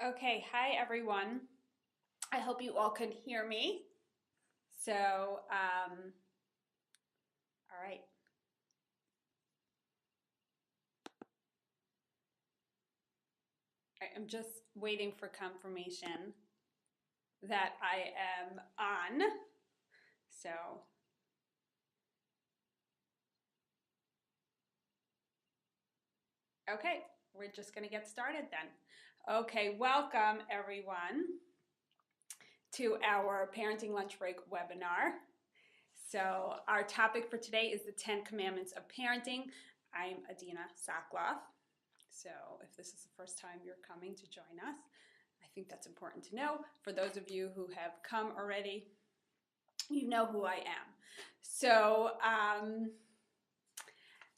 Okay, hi everyone. I hope you all can hear me. So, all right. I'm just waiting for confirmation that I am on. So, okay, we're just going to get started then. Okay, welcome everyone to our Parenting Lunch Break webinar. So, our topic for today is the 10 Commandments of Parenting. I'm Adina Soclof. So if this is the first time you're coming to join us, I think that's important to know. For those of you who have come already, you know who I am. So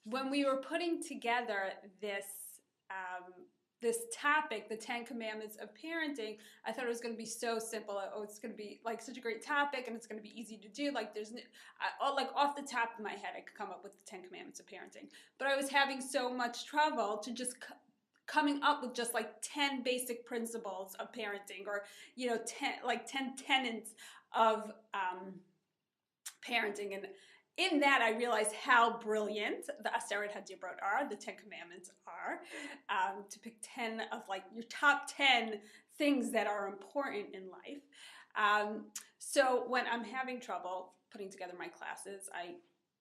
when we were putting together this topic, the 10 Commandments of Parenting, I thought it was going to be so simple. Oh, it's going to be like such a great topic, and it's going to be easy to do. Like there's, like off the top of my head, I could come up with the 10 Commandments of Parenting. But I was having so much trouble to just coming up with just like 10 basic principles of parenting, or 10 tenets of parenting. And in that, I realized how brilliant the Aseret HaDibrot are, the 10 Commandments are, to pick 10 of like your top 10 things that are important in life. So when I'm having trouble putting together my classes, I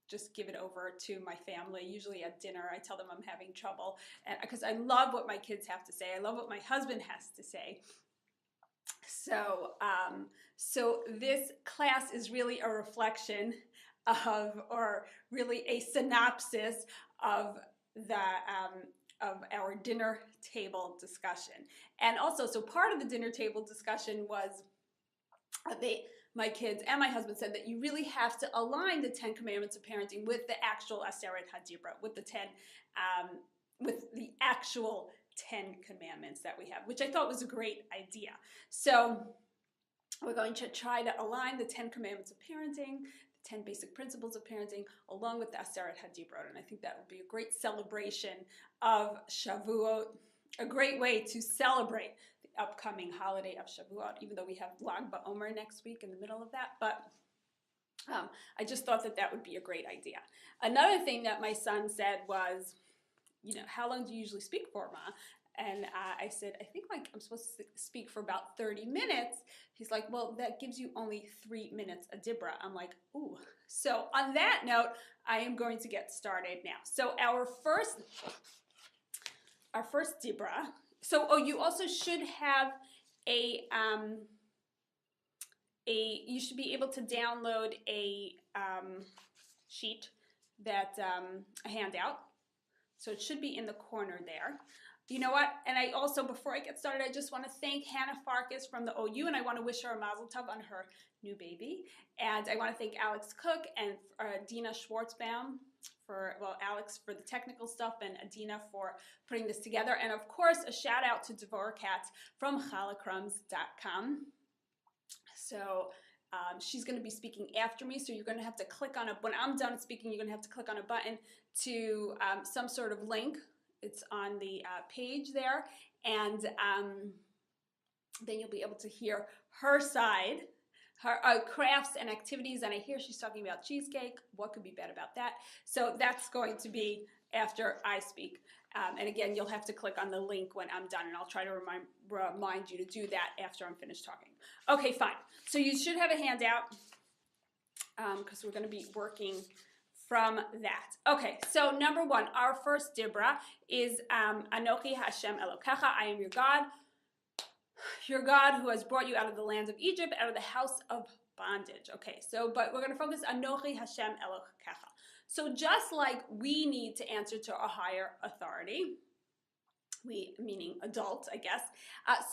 just give it over to my family. Usually at dinner, I tell them I'm having trouble, because I love what my kids have to say. I love what my husband has to say. So, so this class is really a reflection of, or really a synopsis of of our dinner table discussion. And also, so part of the dinner table discussion was my kids and my husband said that you really have to align the 10 Commandments of Parenting with the actual Aseret HaDibrot, with the actual 10 commandments that we have, which I thought was a great idea. So we're going to try to align the 10 Commandments of Parenting, the 10 basic principles of parenting, along with the Aseret HaDibrot. And I think that will be a great celebration of Shavuot, a great way to celebrate the upcoming holiday of Shavuot, even though we have Lag BaOmer next week in the middle of that. But I just thought that that would be a great idea. Another thing that my son said was, how long do you usually speak for, Ma? And I said, I think like I'm supposed to speak for about 30 minutes. He's like, well, that gives you only 3 minutes a dibra. I'm like, ooh. So on that note, I am going to get started now. So our first dibra. So, you also should have you should be able to download a sheet that, a handout. So it should be in the corner there. You know what? And I also, before I get started, I just want to thank Hannah Farkas from the OU, and I want to wish her a mazel tov on her new baby. And I want to thank Alex Cook and Adina Schwartzbaum Alex for the technical stuff, and Adina for putting this together. And of course, a shout out to Devorah Katz from chalacrums.com. So she's going to be speaking after me, so you're going to have to click on when I'm done speaking, you're going to have to click on a button to some sort of link. It's on the page there, and then you'll be able to hear her side, her crafts and activities. And I hear she's talking about cheesecake. What could be bad about that? So that's going to be after I speak. And again, you'll have to click on the link when I'm done, and I'll try to remind you to do that after I'm finished talking. Okay, fine. So you should have a handout, because we're going to be working from that. Okay, so number one, our first dibra is Anochi Hashem Elokecha, I am your God who has brought you out of the lands of Egypt, out of the house of bondage. Okay, so, but we're going to focus Anochi Hashem Elokecha. So just like we need to answer to a higher authority, we, meaning adults, I guess,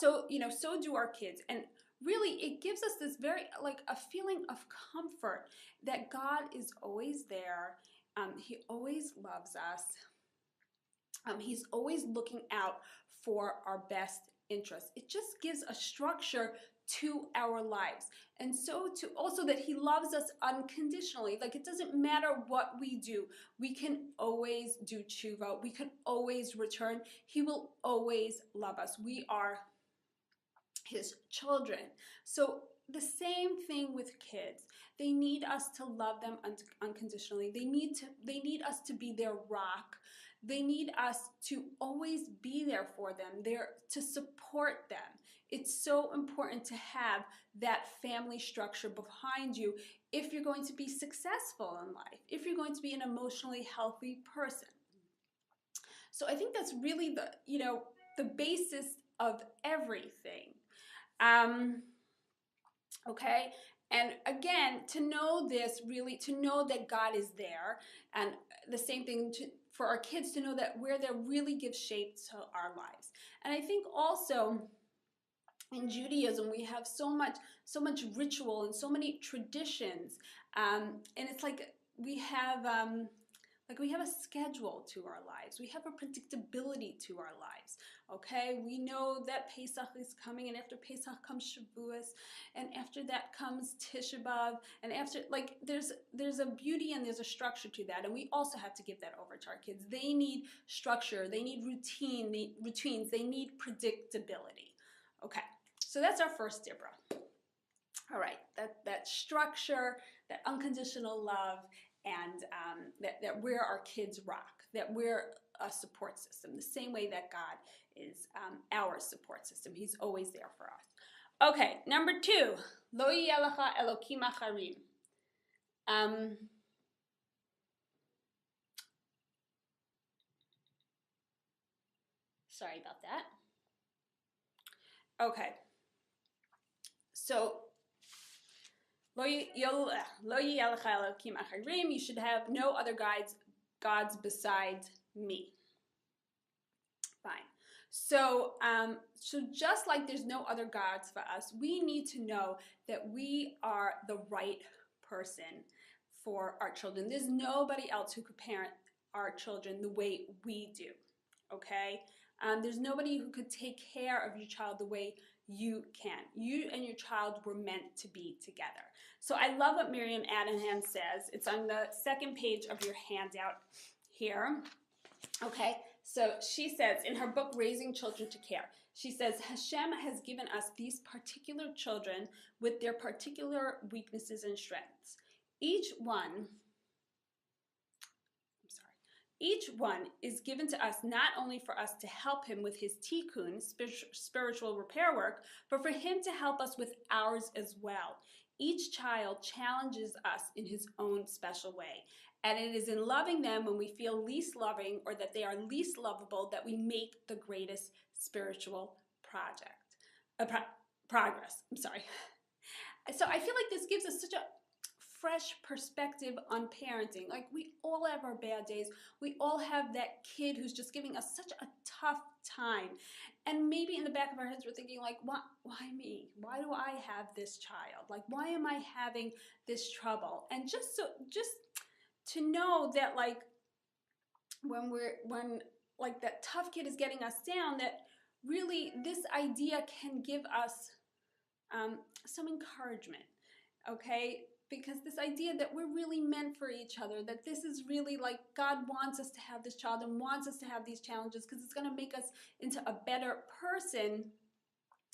so do our kids. And really, it gives us this very, like, a feeling of comfort that God is always there. He always loves us. He's always looking out for our best interests. It just gives a structure to our lives. And so also that he loves us unconditionally. Like, it doesn't matter what we do. We can always do tshuva. We can always return. He will always love us. We are his children. So the same thing with kids. They need us to love them unconditionally. They need us to be their rock. They need us to always be there for them, there to support them. It's so important to have that family structure behind you if you're going to be successful in life, if you're going to be an emotionally healthy person. So I think that's really the basis of everything. Okay, and again, to know this, really to know that God is there, and the same thing for our kids to know that we're there really gives shape to our lives. And I think also in Judaism we have so much ritual and so many traditions, and it's like we have a schedule to our lives. We have a predictability to our lives. Okay, we know that Pesach is coming, and after Pesach comes Shavuot, and after that comes Tisha B'Av, and after, like, there's a beauty and there's a structure to that, and we also have to give that over to our kids. They need structure, they need routines, they need predictability. Okay, so that's our first Dibra. All right, that structure, that unconditional love, and that we're our kids' rock, that we're a support system, the same way that God is our support system. He's always there for us. Okay, number 2, Lo yeh lecha elokim acharim. Sorry about that. Okay, so Lo yeh lecha elokim acharim, you should have no other gods besides me. Fine. So, so just like there's no other gods for us, we need to know that we are the right person for our children. There's nobody else who could parent our children the way we do, okay? There's nobody who could take care of your child the way you can. You and your child were meant to be together. So I love what Miriam Adina says. It's on the second page of your handout here, okay? So she says in her book, Raising Children to Care, she says, Hashem has given us these particular children with their particular weaknesses and strengths. Each one is given to us not only for us to help him with his tikkun, spiritual repair work, but for him to help us with ours as well. Each child challenges us in his own special way. And it is in loving them when we feel least loving or that they are least lovable that we make the greatest spiritual progress. I'm sorry. So I feel like this gives us such a fresh perspective on parenting. Like, we all have our bad days. We all have that kid who's just giving us such a tough time. And maybe in the back of our heads we're thinking, like, why me? Why do I have this child? Like, why am I having this trouble? And just to know that, like, when like that tough kid is getting us down, that really this idea can give us some encouragement, okay? Because this idea that we're really meant for each other, that this is really, like, God wants us to have this child and wants us to have these challenges because it's going to make us into a better person,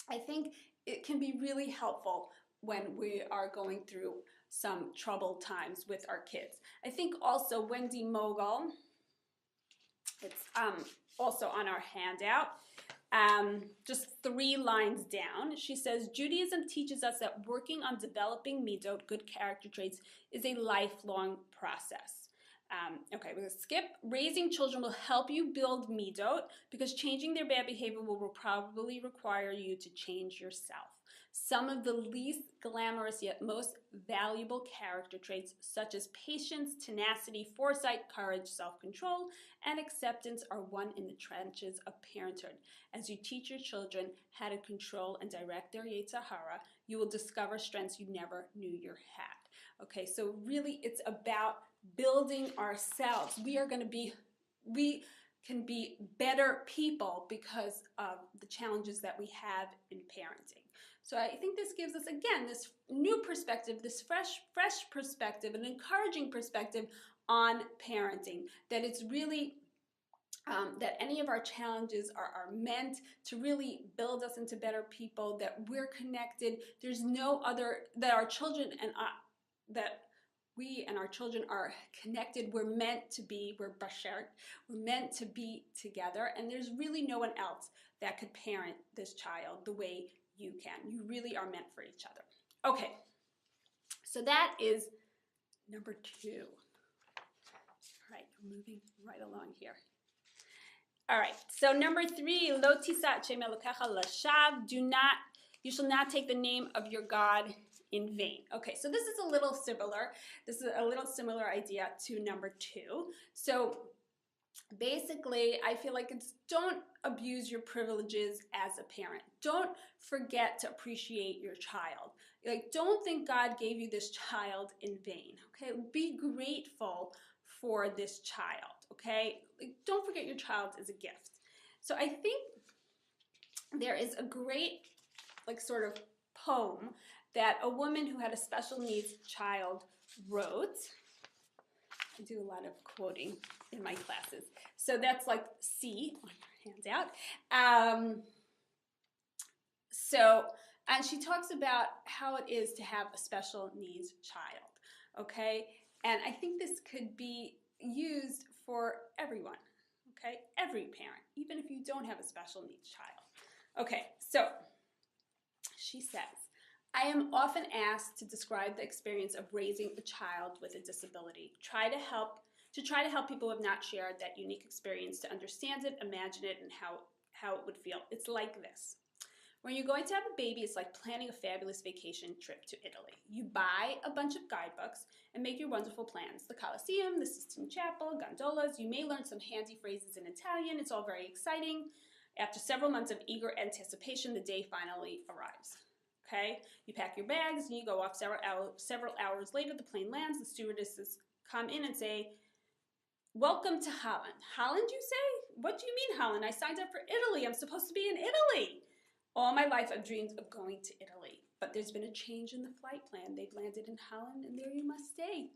I think it can be really helpful when we are going through some troubled times with our kids. I think also Wendy Mogul, it's also on our handout, just 3 lines down. She says, Judaism teaches us that working on developing midot, good character traits, is a lifelong process. Okay, we're going to skip. Raising children will help you build midot because changing their bad behavior will probably require you to change yourself. Some of the least glamorous yet most valuable character traits, such as patience, tenacity, foresight, courage, self-control, and acceptance, are won in the trenches of parenthood. As you teach your children how to control and direct their Yetzer Hara, you will discover strengths you never knew you had. Okay, so really it's about building ourselves. We can be better people because of the challenges that we have in parenting. So I think this gives us, again, this new perspective, this fresh perspective, an encouraging perspective on parenting, that it's really that any of our challenges are meant to really build us into better people, that we're connected. There's no other, that our children and that we and our children are connected. We're meant to be, we're bashert, we're meant to be together, and there's really no one else that could parent this child the way you can. You really are meant for each other. Okay, so that is number 2. All right, I'm moving right along here. All right, so number 3, lo tisa et shem Elokecha lashav. You shall not take the name of your God in vain. Okay, so this is a little similar. This is a little similar idea to number 2. So basically, I feel like it's don't abuse your privileges as a parent. Don't forget to appreciate your child. Like, don't think God gave you this child in vain. Okay, be grateful for this child. Okay, like, don't forget your child is a gift. So I think there is a great, like, sort of poem that a woman who had a special needs child wrote. I do a lot of quoting in my classes. So that's like C on your handout. And she talks about how it is to have a special needs child, okay? And I think this could be used for everyone, okay? Every parent, even if you don't have a special needs child. Okay, so she says, I am often asked to describe the experience of raising a child with a disability. Try to help people who have not shared that unique experience to understand it, imagine it, and how it would feel. It's like this. When you're going to have a baby, it's like planning a fabulous vacation trip to Italy. You buy a bunch of guidebooks and make your wonderful plans. The Colosseum, the Sistine Chapel, gondolas. You may learn some handy phrases in Italian. It's all very exciting. After several months of eager anticipation, the day finally arrives. Okay? You pack your bags and you go off several hours later. The plane lands. The stewardesses come in and say, welcome to Holland. Holland, you say? What do you mean Holland? I signed up for Italy. I'm supposed to be in Italy. All my life I've dreamed of going to Italy, but there's been a change in the flight plan. They've landed in Holland, and there you must stay.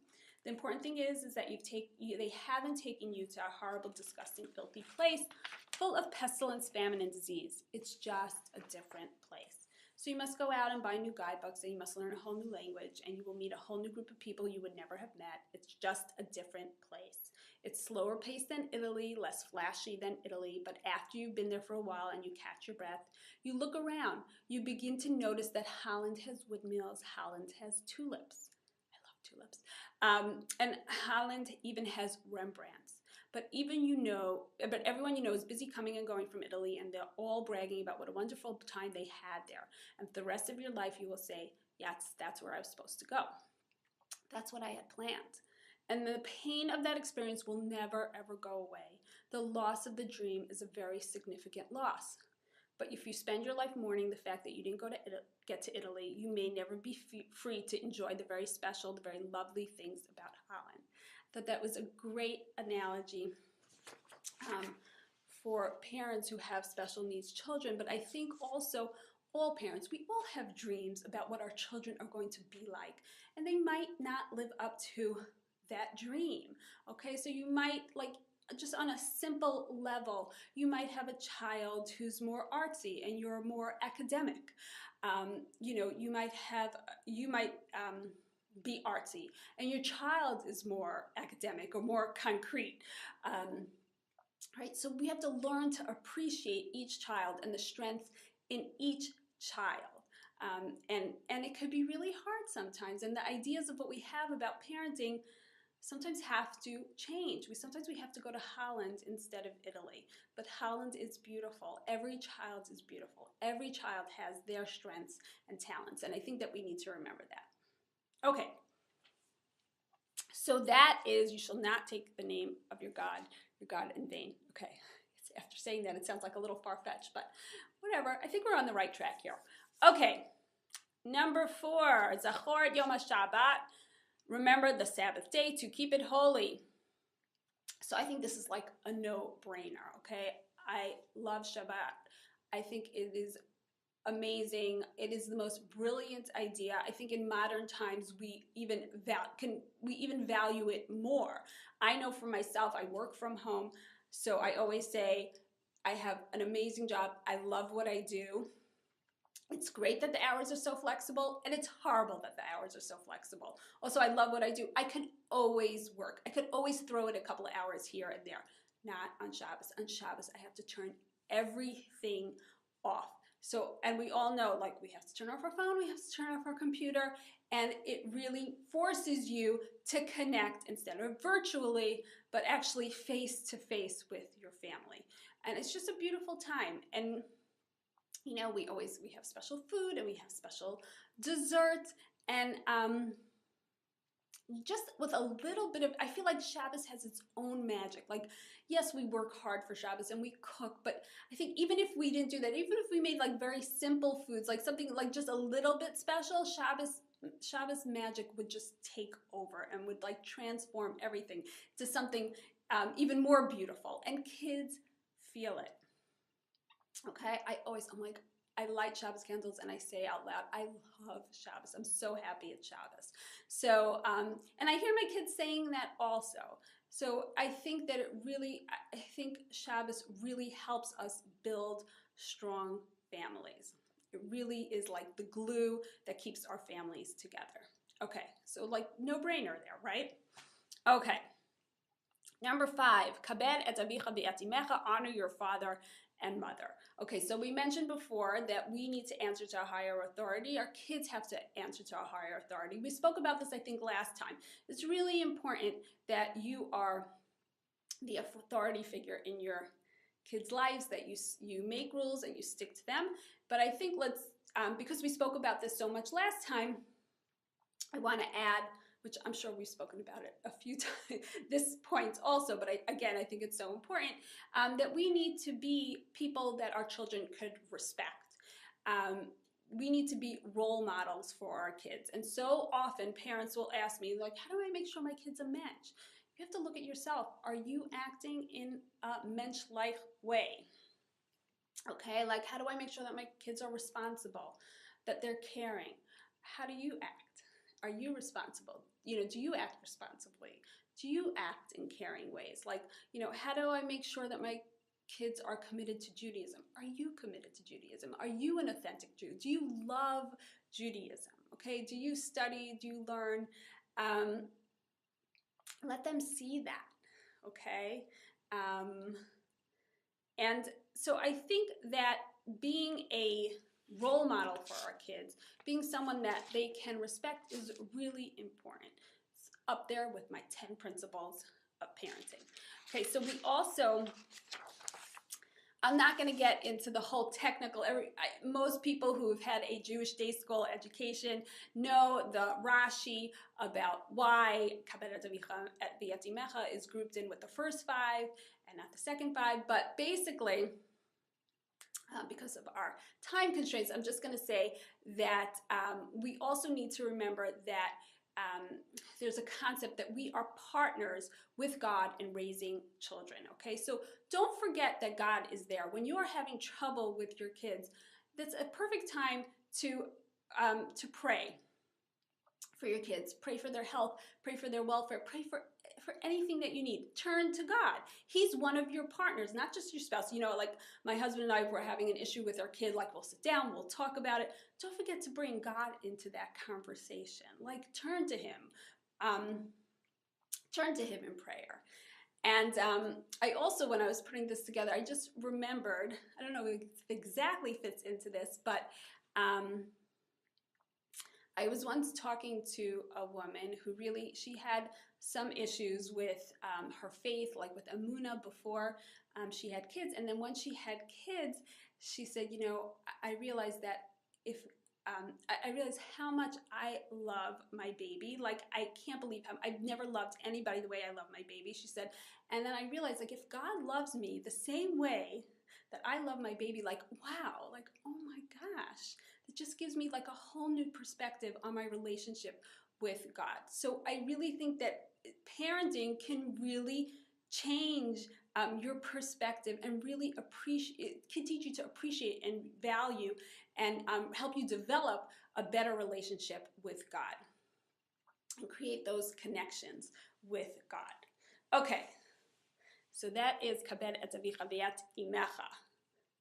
The important thing is that they haven't taken you to a horrible, disgusting, filthy place full of pestilence, famine, and disease. It's just a different place. So you must go out and buy new guidebooks, and you must learn a whole new language, and you will meet a whole new group of people you would never have met. It's just a different place. It's slower paced than Italy, less flashy than Italy, but after you've been there for a while and you catch your breath, you look around, you begin to notice that Holland has windmills, Holland has tulips. I love tulips. And Holland even has Rembrandts. But everyone you know is busy coming and going from Italy, and they're all bragging about what a wonderful time they had there. And for the rest of your life, you will say, yes, that's where I was supposed to go. That's what I had planned. And the pain of that experience will never, ever go away. The loss of the dream is a very significant loss. But if you spend your life mourning the fact that you didn't get to Italy, you may never be free to enjoy the very special, the very lovely things about Holland. I thought that was a great analogy for parents who have special needs children. But I think also all parents, we all have dreams about what our children are going to be like. And they might not live up to that dream. Okay, so you might, like, just on a simple level, you might have a child who's more artsy and you're more academic. You might be artsy and your child is more academic or more concrete. Right, so we have to learn to appreciate each child and the strengths in each child. And it could be really hard sometimes. And the ideas of what we have about parenting sometimes have to change. Sometimes we have to go to Holland instead of Italy. But Holland is beautiful. Every child is beautiful. Every child has their strengths and talents. And I think that we need to remember that. Okay. So that is, you shall not take the name of your God in vain. Okay. After saying that, it sounds like a little far-fetched, but whatever. I think we're on the right track here. Okay. Number 4, Zachor Yom HaShabbat. Remember the Sabbath day to keep it holy. So I think this is like a no-brainer, okay? I love Shabbat. I think it is amazing. It is the most brilliant idea. I think in modern times we even value it more. I know for myself, I work from home, So I always say, I have an amazing job. I love what I do. It's great that the hours are so flexible, and it's horrible that the hours are so flexible. Also, I love what I do. I could always work. I could always throw in a couple of hours here and there. Not on Shabbos. On Shabbos, I have to turn everything off. So, and we all know, like, we have to turn off our phone, we have to turn off our computer, and it really forces you to connect instead of virtually, but actually face to face with your family. And it's just a beautiful time. And you know, we have special food and we have special desserts, and just with a little bit of, I feel like Shabbos has its own magic. Like, yes, we work hard for Shabbos and we cook, but I think even if we didn't do that, even if we made like very simple foods, like something like just a little bit special, Shabbos magic would just take over and would like transform everything to something even more beautiful, and kids feel it. Okay, I'm like, I light Shabbos candles and I say out loud, I love Shabbos. I'm so happy it's Shabbos. So, and I hear my kids saying that also. So I think that I think Shabbos really helps us build strong families. It really is like the glue that keeps our families together. Okay, so like no brainer there, right? Okay. Number 5, kabed et avicha v'et imecha, honor your father and mother. Okay, so we mentioned before that we need to answer to a higher authority. Our kids have to answer to a higher authority. We spoke about this, I think, last time. It's really important that you are the authority figure in your kids' lives, that you make rules and you stick to them. But I think because we spoke about this so much last time, I want to add, which I'm sure we've spoken about it a few times, this point also, but I think it's so important, that we need to be people that our children could respect. We need to be role models for our kids. And so often parents will ask me, like, how do I make sure my kid's a mensch? You have to look at yourself. Are you acting in a mensch-like way? Okay, like, how do I make sure that my kids are responsible, that they're caring? How do you act? Are you responsible? You know, do you act responsibly? Do you act in caring ways? Like, you know, how do I make sure that my kids are committed to Judaism? Are you committed to Judaism? Are you an authentic Jew? Do you love Judaism? Okay, do you study? Do you learn? Let them see that, okay? And so I think that being a role model for our kids, being someone that they can respect, is really important. It's up there with my 10 principles of parenting. Okay, so we also, I'm not going to get into the whole technical, most people who have had a Jewish day school education know the Rashi about why kabed et avicha v'et imecha is grouped in with the first 5 and not the second 5, but basically, because of our time constraints, I'm just going to say that we also need to remember that there's a concept that we are partners with God in raising children, okay? So don't forget that God is there. When you are having trouble with your kids, that's a perfect time to pray for your kids. Pray for their health, pray for their welfare, pray for anything that you need. Turn to God. He's one of your partners, not just your spouse. You know, like my husband and I were having an issue with our kid, like we'll sit down, we'll talk about it. Don't forget to bring God into that conversation. Like turn to him. Turn to him in prayer. And I also, when I was putting this together, I just remembered, I don't know if it exactly fits into this, but I was once talking to a woman who really, she had some issues with her faith, like with Emunah before she had kids. And then when she had kids, she said, you know, I realized that if, I realized how much I love my baby. Like, I can't believe how, I've never loved anybody the way I love my baby, she said. And then I realized, like, if God loves me the same way that I love my baby, like, wow, like, oh my gosh, it just gives me like a whole new perspective on my relationship with God. So I really think that parenting can really change your perspective and really can teach you to appreciate and value and help you develop a better relationship with God and create those connections with God. Okay, So that is kabed et avicha v'et imecha.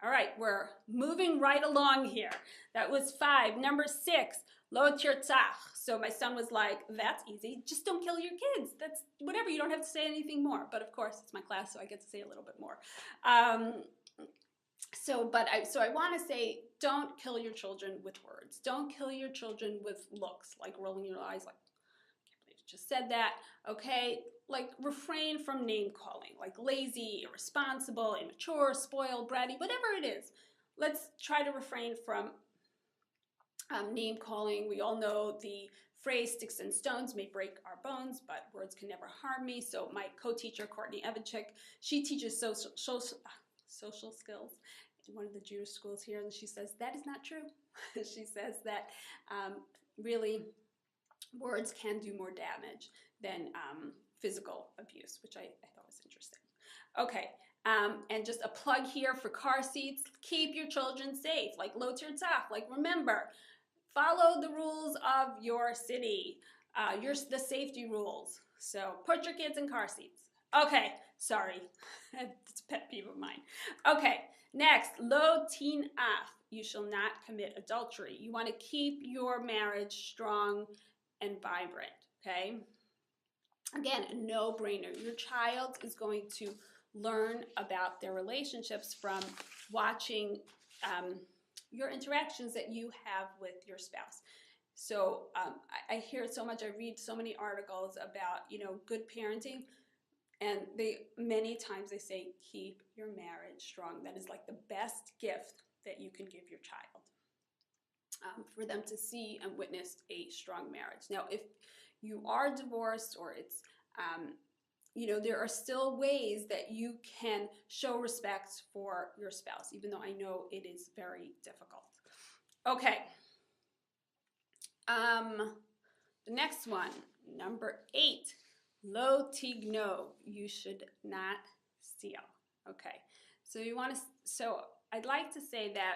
All right, we're moving right along here. That was 5. Number 6, lo tirtzach. So my son was like, that's easy. Just don't kill your kids. That's whatever. You don't have to say anything more. But of course, it's my class, so I get to say a little bit more. So I want to say, don't kill your children with words. Don't kill your children with looks, like rolling your eyes, like, I can't believe you just said that. Okay, like refrain from name calling, like lazy, irresponsible, immature, spoiled, bratty, whatever it is. Let's try to refrain from name calling. We all know the phrase, sticks and stones may break our bones, but words can never harm me. So my co-teacher, Courtney Evanchik, she teaches social skills in one of the Jewish schools here, and she says that is not true. She says that really words can do more damage than physical abuse, which I thought was interesting. Okay, and just a plug here for car seats. Keep your children safe, like lo tirtzach, like remember, follow the rules of your city, the safety rules. So put your kids in car seats. Okay, sorry, it's a pet peeve of mine. Okay, next, lo tin'af, you shall not commit adultery. You want to keep your marriage strong and vibrant, okay? Again, a no-brainer. Your child is going to learn about their relationships from watching your interactions that you have with your spouse. So I hear it so much. I read so many articles about, good parenting, and many times they say, keep your marriage strong. That is like the best gift that you can give your child, for them to see and witness a strong marriage. Now, if you are divorced or it's, there are still ways that you can show respect for your spouse, even though I know it is very difficult. Okay. The next one, number 8, lo tigno, you should not steal. Okay. So I'd like to say that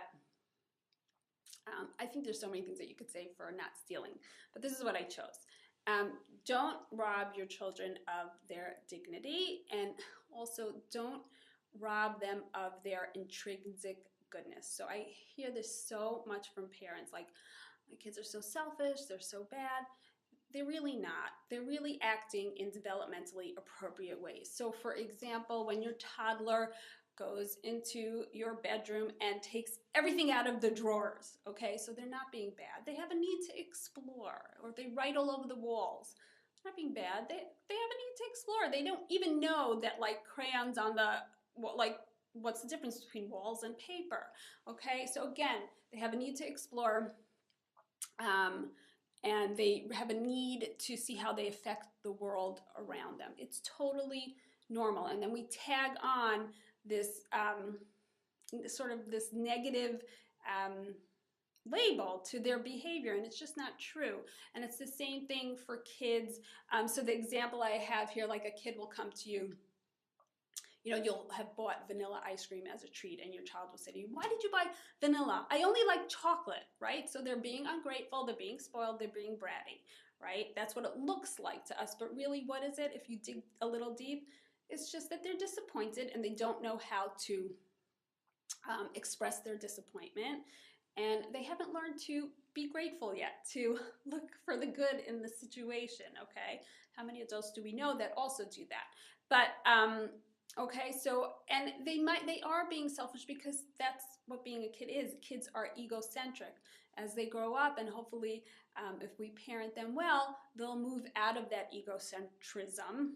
I think there's so many things that you could say for not stealing, but this is what I chose. Don't rob your children of their dignity, and also don't rob them of their intrinsic goodness. So I hear this so much from parents, like, my kids are so selfish, they're so bad. They're really not. They're really acting in developmentally appropriate ways. So for example, when your toddler goes into your bedroom and takes everything out of the drawers, okay? So they're not being bad. They have a need to explore, or they write all over the walls. They're not being bad. They have a need to explore. They don't even know that, like, crayons on the, what's the difference between walls and paper, okay? So again, they have a need to explore, and they have a need to see how they affect the world around them. It's totally normal. And then we tag on this sort of this negative label to their behavior, and it's just not true. And it's the same thing for kids. So the example I have here, like a kid will come to you, you'll have bought vanilla ice cream as a treat, and your child will say to you, why did you buy vanilla? I only like chocolate, right? So they're being ungrateful, they're being spoiled, they're being bratty, right? That's what it looks like to us, but really, what is it? If you dig a little deep, it's just that they're disappointed and they don't know how to express their disappointment, and they haven't learned to be grateful yet, to look for the good in the situation, okay? How many adults do we know that also do that? But, okay, so, and they are being selfish, because that's what being a kid is. Kids are egocentric. As they grow up, and hopefully, if we parent them well, they'll move out of that egocentrism,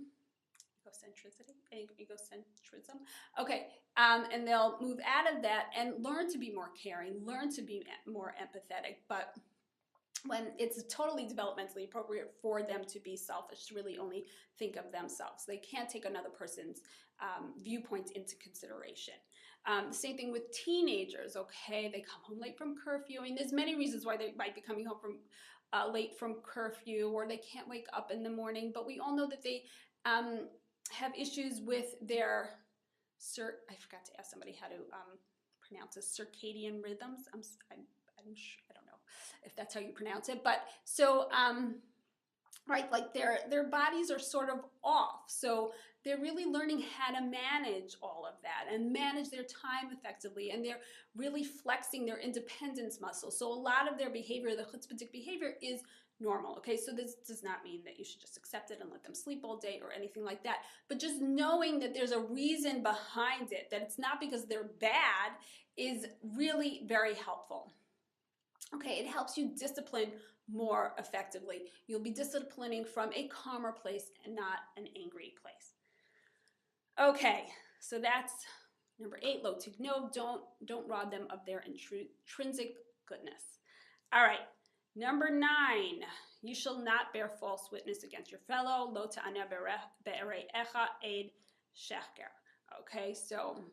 okay, and they'll move out of that and learn to be more caring, learn to be more empathetic, but when it's totally developmentally appropriate for them to be selfish, to really only think of themselves. They can't take another person's viewpoint into consideration. The same thing with teenagers, okay? They come home late from curfew. I mean, there's many reasons why they might be coming home from late from curfew, or they can't wake up in the morning, but we all know that they have issues with their, I forgot to ask somebody how to pronounce this, circadian rhythms. I'm sure, I don't know if that's how you pronounce it, but so, right, like their bodies are sort of off. So they're really learning how to manage all of that and manage their time effectively, and they're really flexing their independence muscle. So a lot of their behavior, the chutzpahdik behavior, is normal. Okay, so this does not mean that you should just accept it and let them sleep all day or anything like that, but just knowing that there's a reason behind it, that it's not because they're bad, is really very helpful. Okay, it helps you discipline more effectively. You'll be disciplining from a calmer place and not an angry place. Okay, so that's number 8, lo tigno, don't rob them of their intrinsic goodness. All right, number 9, you shall not bear false witness against your fellow, lo ta'ana be'erecha eid sheker. Okay, so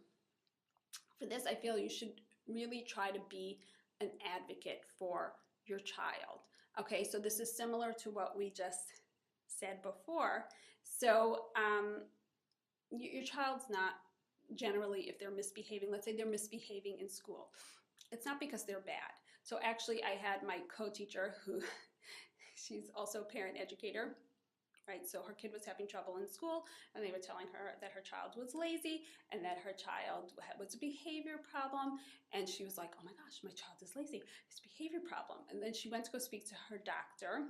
for this, I feel you should really try to be an advocate for your child. Okay, so this is similar to what we just said before. So your child's not generally, if they're misbehaving, let's say they're misbehaving in school, it's not because they're bad. So actually I had my co-teacher who, she's also a parent educator, right? So her kid was having trouble in school, and they were telling her that her child was lazy and that her child was a behavior problem. And she was like, oh my gosh, my child is lazy. It's a behavior problem. And then she went to go speak to her doctor,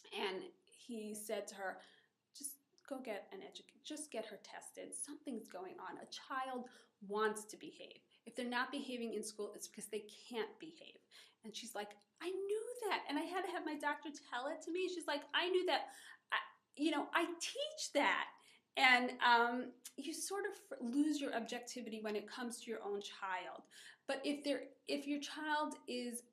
and he said to her, just go get an educator, just get her tested. Something's going on. A child wants to behave. If they're not behaving in school, it's because they can't behave. And she's like, I knew that. And I had to have my doctor tell it to me. She's like, I knew that. I teach that. And you sort of lose your objectivity when it comes to your own child. But if your child is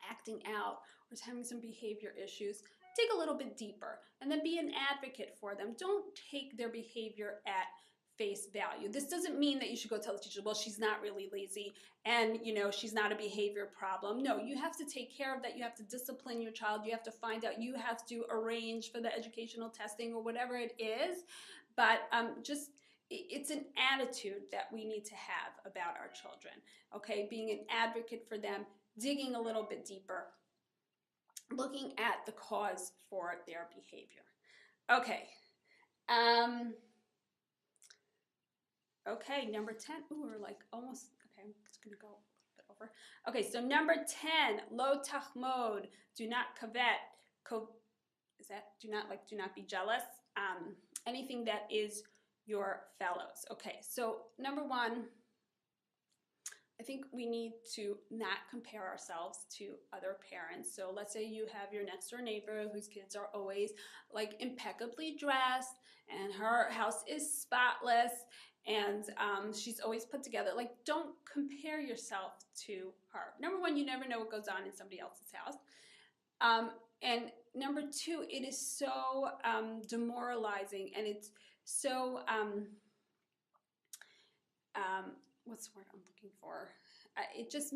acting out or is having some behavior issues, dig a little bit deeper and then be an advocate for them. Don't take their behavior at face value. This doesn't mean that you should go tell the teacher, well, she's not really lazy and, she's not a behavior problem. No, you have to take care of that. You have to discipline your child. You have to find out. You have to arrange for the educational testing or whatever it is. But it's an attitude that we need to have about our children, okay? Being an advocate for them, digging a little bit deeper, looking at the cause for their behavior. Okay. Okay, number 10. Ooh, we're like almost, okay, I'm just gonna go a little bit over. Okay, so number 10, lo tachmod, do not covet. Do not be jealous. Anything that is your fellows. Okay, so number 1, I think we need to not compare ourselves to other parents. So let's say you have your next door neighbor whose kids are always like impeccably dressed and her house is spotless and she's always put together. Like, don't compare yourself to her. Number 1, you never know what goes on in somebody else's house. And number 2, it is so demoralizing, and it's so what's the word I'm looking for? It just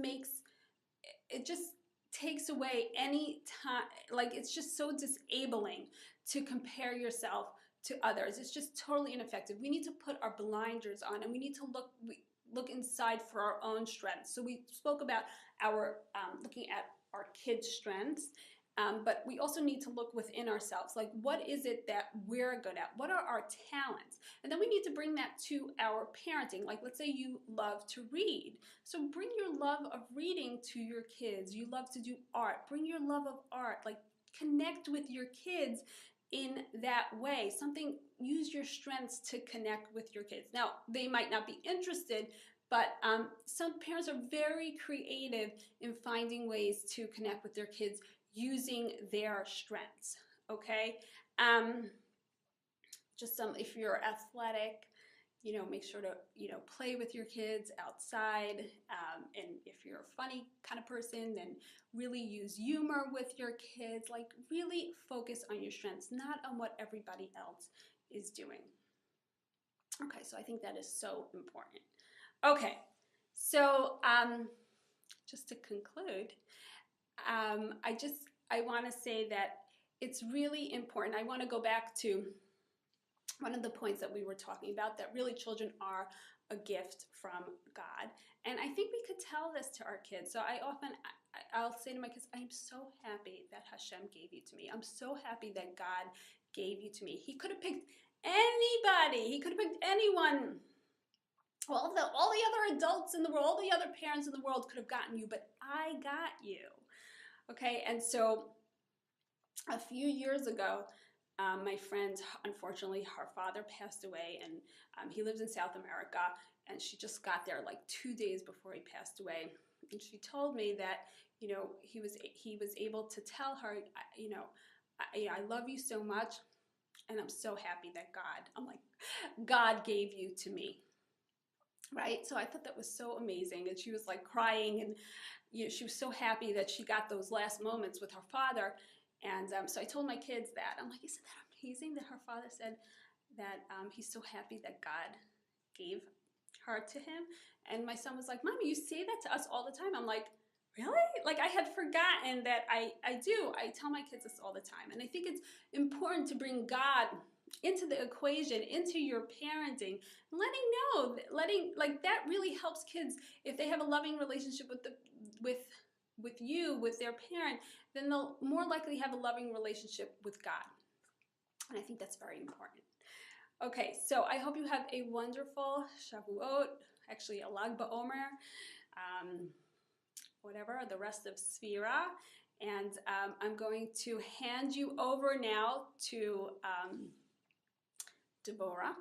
takes away any time, like it's just so disabling to compare yourself to others. It's just totally ineffective. We need to put our blinders on, and we need to look inside for our own strengths. So we spoke about our looking at our kids' strengths, but we also need to look within ourselves. Like, what is it that we're good at? What are our talents? And then we need to bring that to our parenting. Like, let's say you love to read. So bring your love of reading to your kids. You love to do art. Bring your love of art. Like, connect with your kids in that way. Use your strengths to connect with your kids. Now, they might not be interested, but some parents are very creative in finding ways to connect with their kids using their strengths, okay? If you're athletic, make sure to, play with your kids outside. And if you're a funny kind of person, then really use humor with your kids. Like, really focus on your strengths, not on what everybody else is doing. Okay, so I think that is so important. Okay, so just to conclude, I want to say that it's really important. I want to go back to one of the points that we were talking about, that really children are a gift from God. And I think we could tell this to our kids. So I'll say to my kids, I am so happy that Hashem gave you to me. I'm so happy that God gave you to me. He could have picked anybody. He could have picked anyone. All the other adults in the world, all the other parents in the world could have gotten you, but I got you. Okay, and so a few years ago, my friend, unfortunately, her father passed away, and he lives in South America, and she just got there like 2 days before he passed away. And she told me that, you know, he was able to tell her, you know, I love you so much, and I'm so happy that God gave you to me. Right? So I thought that was so amazing. And she was like crying, and you know, she was so happy that she got those last moments with her father. And so I told my kids that. I'm like, isn't that amazing that her father said that he's so happy that God gave her to him? And my son was like, Mommy, you say that to us all the time. I'm like, really? Like, I had forgotten that I do. I tell my kids this all the time. And I think it's important to bring God into the equation, into your parenting, like that really helps kids. If they have a loving relationship with you, with their parent, then they'll more likely have a loving relationship with God. And I think that's very important. Okay, so I hope you have a wonderful Shavuot, actually a Lag BaOmer, whatever, the rest of Sfira. And I'm going to hand you over now to Deborah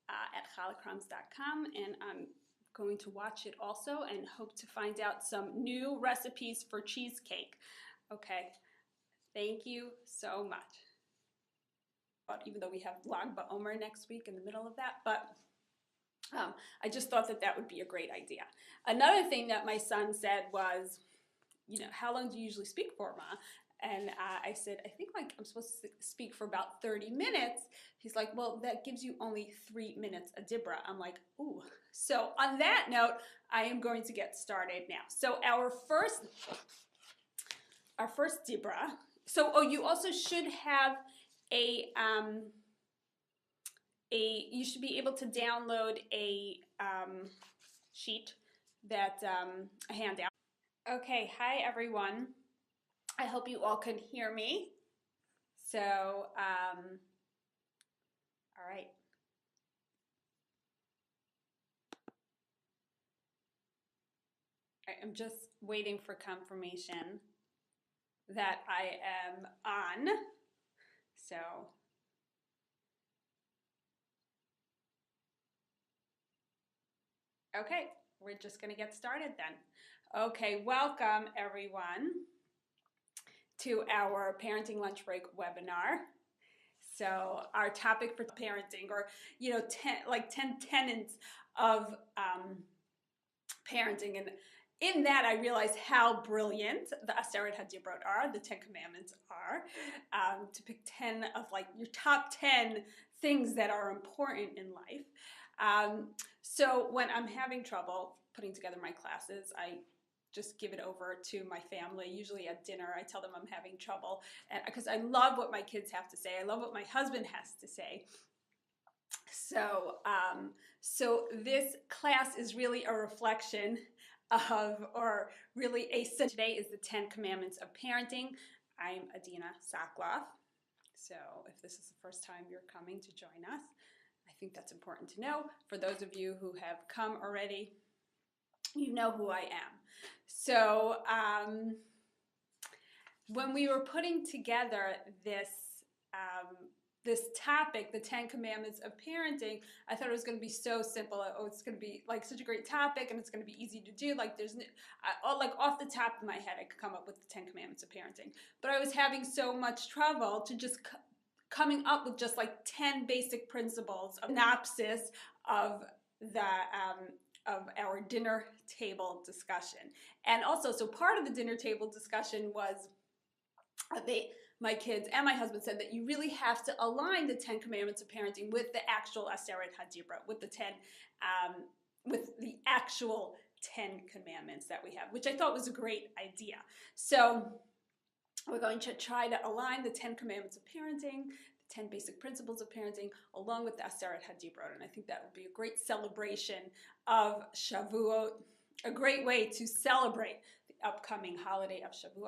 at chalacrums.com, and I'm going to watch it also and hope to find out some new recipes for cheesecake. Okay, thank you so much. But even though we have Lag BaOmer next week in the middle of that, but I just thought that would be a great idea. Another thing that my son said was, you know, how long do you usually speak for, Ma? And I said, I think like I'm supposed to speak for about 30 minutes. He's like, well, that gives you only 3 minutes a dibra. I'm like, ooh. So on that note, I am going to get started now. So our first dibra. So, you also should have you should be able to download a sheet that a handout. Okay, hi everyone. I hope you all can hear me. So, all right. I'm just waiting for confirmation that I am on. So, okay, we're just going to get started then. Okay, welcome everyone to our Parenting Lunch Break webinar. So our topic for parenting, or 10 tenets of parenting, and in that I realized how brilliant the Aseret HaDibrot are, the 10 Commandments are, to pick 10 of like your top 10 things that are important in life. So when I'm having trouble putting together my classes, I just give it over to my family. Usually at dinner, I tell them I'm having trouble, because I love what my kids have to say. I love what my husband has to say. So, so this class is really a reflection of, or really today is the 10 Commandments of Parenting. I'm Adina Soclof. So if this is the first time you're coming to join us, I think that's important to know. For those of you who have come already, you know who I am. So when we were putting together this topic, the 10 Commandments of Parenting, I thought it was going to be so simple. Oh, it's going to be like such a great topic, and it's going to be easy to do. Like there's like off the top of my head, I could come up with the 10 Commandments of Parenting. But I was having so much trouble to just coming up with just like 10 basic principles, of synopsis of the of our dinner table discussion. And also, so part of the dinner table discussion was my kids and my husband said that you really have to align the 10 Commandments of Parenting with the actual Aseret HaDibrot, with the actual 10 commandments that we have, which I thought was a great idea. So we're going to try to align the 10 Commandments of Parenting, 10 basic principles of parenting, along with the Aseret HaDibrot. And I think that would be a great celebration of Shavuot, a great way to celebrate the upcoming holiday of Shavuot.